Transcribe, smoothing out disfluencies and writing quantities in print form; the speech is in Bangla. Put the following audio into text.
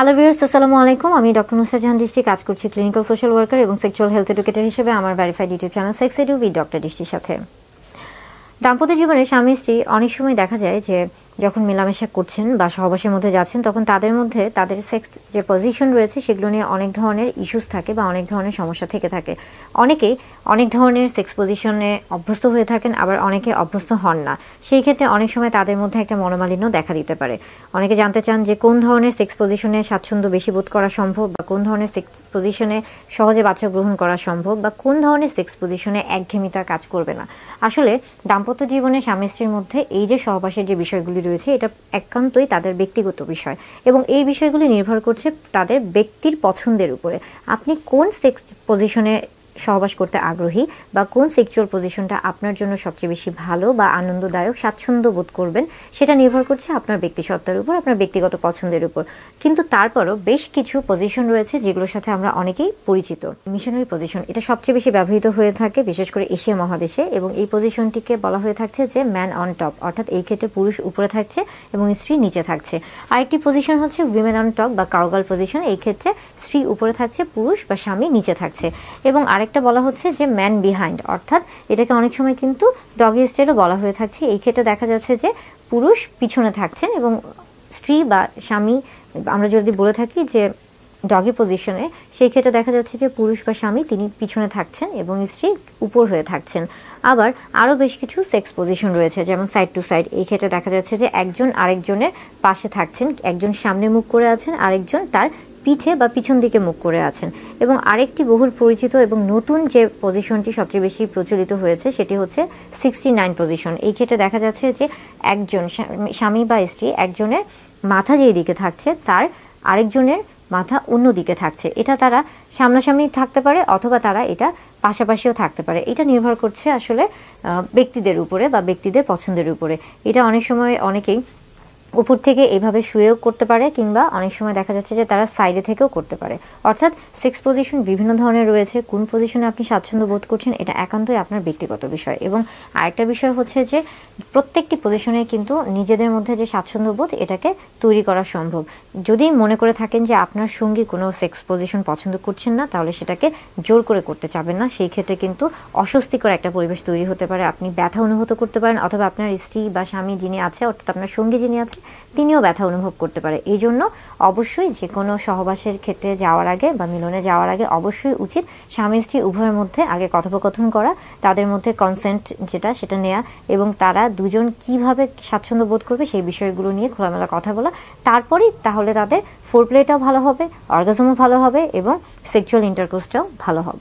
হ্যালো ভিউয়ার্স, আসসালামু আলাইকুম। আমি ডক্টর নুসরাত জাহান দৃষ্টি কাজ করছি ক্লিনিক্যাল সোশ্যাল ওয়ার্কার এবং সেক্সুয়াল হেলথ এডুকেটর হিসেবে আমার verified YouTube channel sex edu with doctor দৃষ্টির সাথে। দাম্পত্য জীবনে স্বামী স্ত্রী অনেক সময় দেখা যায় যে যখন মেলামেশা করছেন বা সহবাসের মধ্যে যাচ্ছেন তখন তাদের মধ্যে তাদের সেক্স যে পজিশন রয়েছে সেগুলো নিয়ে অনেক ধরনের ইস্যুস থাকে বা অনেক ধরনের সমস্যা থেকে থাকে। অনেকেই অনেক ধরনের সেক্স পজিশনে অভ্যস্ত হয়ে থাকেন, আবার অনেকে অভ্যস্ত হন না। সেই ক্ষেত্রে অনেক সময় তাদের মধ্যে একটা মনোমালিন্য দেখা দিতে পারে। অনেকে জানতে চান যে কোন ধরনের সেক্স পজিশনে স্বাচ্ছন্দ্য বেশি বোধ করা সম্ভব, বা কোন ধরনের সেক্স পজিশনে সহজে বাচ্চা গ্রহণ করা সম্ভব, বা কোন ধরনের সেক্স পজিশনে একঘেয়েমিতা কাজ করবে না। আসলে দাম্পত্য জীবনে স্বামী স্ত্রীর মধ্যে এই যে সহবাসের যে বিষয়গুলি রয়েছে এটা একান্তই তাদের ব্যক্তিগত বিষয়, এবং এই বিষয়গুলি নির্ভর করছে তাদের ব্যক্তির পছন্দের উপরে। আপনি কোন সেক্স পজিশনে সহবাস করতে আগ্রহী বা কোন সেক্সুয়াল পজিশনটা আপনার জন্য সবচেয়ে বেশি ভালো বা আনন্দদায়ক, স্বাচ্ছন্দ্য বোধ করবেন, সেটা নির্ভর করছে আপনার ব্যক্তিসত্তার উপর, আপনার ব্যক্তিগত পছন্দের উপর। কিন্তু তারপরও বেশ কিছু পজিশন রয়েছে যেগুলোর সাথে আমরা অনেকেই পরিচিত। মিশনারি পজিশন এটা সবচেয়ে বেশি ব্যবহৃত হয়ে থাকে, বিশেষ করে এশিয়া মহাদেশে, এবং এই পজিশনটিকে বলা হয়ে থাকছে যে ম্যান অন টপ, অর্থাৎ এই ক্ষেত্রে পুরুষ উপরে থাকছে এবং স্ত্রী নিচে থাকছে। আরেকটি পজিশন হচ্ছে উইমেন অন টপ বা কাউগার্ল পজিশন, এই ক্ষেত্রে স্ত্রী উপরে থাকছে, পুরুষ বা স্বামী নিচে থাকছে। এবং আরেকটা বলা হচ্ছে যে ম্যান বিহাইন্ড, অর্থাৎ এটাকে অনেক সময় কিন্তু ডগি স্টাইলও বলা হয়ে থাকছে। এই ক্ষেত্রে দেখা যাচ্ছে যে পুরুষ পিছনে থাকছেন এবং স্ত্রী বা স্বামী, আমরা যদি বলে থাকি যে ডগি পজিশনে, সেই ক্ষেত্রে দেখা যাচ্ছে যে পুরুষ বা স্বামী তিনি পিছনে থাকছেন এবং স্ত্রী উপর হয়ে থাকছেন। আবার আরও বেশ কিছু সেক্স পজিশন রয়েছে, যেমন সাইড টু সাইড। এই ক্ষেত্রে দেখা যাচ্ছে যে একজন আরেকজনের পাশে থাকছেন, একজন সামনে মুখ করে আছেন, আরেকজন তার পিঠে বা পিছন দিকে মুখ করে আছেন। এবং আরেকটি বহুল পরিচিত এবং নতুন যে পজিশনটি সবচেয়ে বেশি প্রচলিত হয়েছে সেটি হচ্ছে 69 পজিশন। এই ক্ষেত্রে দেখা যাচ্ছে যে একজন স্বামী বা স্ত্রী একজনের মাথা যেই দিকে থাকছে তার আরেকজনের মাথা অন্য দিকে থাকছে। এটা তারা সামনাসামনি থাকতে পারে অথবা তারা এটা পাশাপাশিও থাকতে পারে। এটা নির্ভর করছে আসলে ব্যক্তিদের উপরে বা ব্যক্তিদের পছন্দের উপরে। এটা অনেক সময় অনেকেই উপর থেকে এভাবে শুয়েও করতে পারে, কিংবা অনেক সময় দেখা যাচ্ছে যে তারা সাইডে থেকেও করতে পারে। অর্থাৎ সেক্স পজিশন বিভিন্ন ধরনের রয়েছে। কোন পজিশনে আপনি স্বাচ্ছন্দ্য বোধ করছেন এটা একান্তই আপনার ব্যক্তিগত বিষয়। এবং আরেকটা বিষয় হচ্ছে যে প্রত্যেকটি পজিশনে কিন্তু নিজেদের মধ্যে যে স্বাচ্ছন্দ্য বোধ এটাকে তৈরি করা সম্ভব। যদি মনে করে থাকেন যে আপনার সঙ্গী কোনো সেক্স পজিশন পছন্দ করছেন না, তাহলে সেটাকে জোর করে করতে চাবেন না। সেই ক্ষেত্রে কিন্তু অস্বস্তিকর একটা পরিবেশ তৈরি হতে পারে, আপনি ব্যথা অনুভূত করতে পারেন, অথবা আপনার স্ত্রী বা স্বামী যিনি আছে, অর্থাৎ আপনার সঙ্গী যিনি আছে, তিনিও ব্যথা অনুভব করতে পারে। এই জন্য অবশ্যই যে কোনো সহবাসের ক্ষেত্রে যাওয়ার আগে বা মিলনে যাওয়ার আগে অবশ্যই উচিত স্বামী স্ত্রী উভয়ের মধ্যে আগে কথোপকথন করা, তাদের মধ্যে কনসেন্ট যেটা সেটা নেওয়া, এবং তারা দুজন কিভাবে স্বাচ্ছন্দ্য বোধ করবে সেই বিষয়গুলো নিয়ে খোলামেলা কথা বলা। তারপরেই তাহলে তাদের ফোরপ্লেটাও ভালো হবে, অর্গাজমও ভালো হবে এবং সেক্সুয়াল ইন্টারকোর্সটাও ভালো হবে।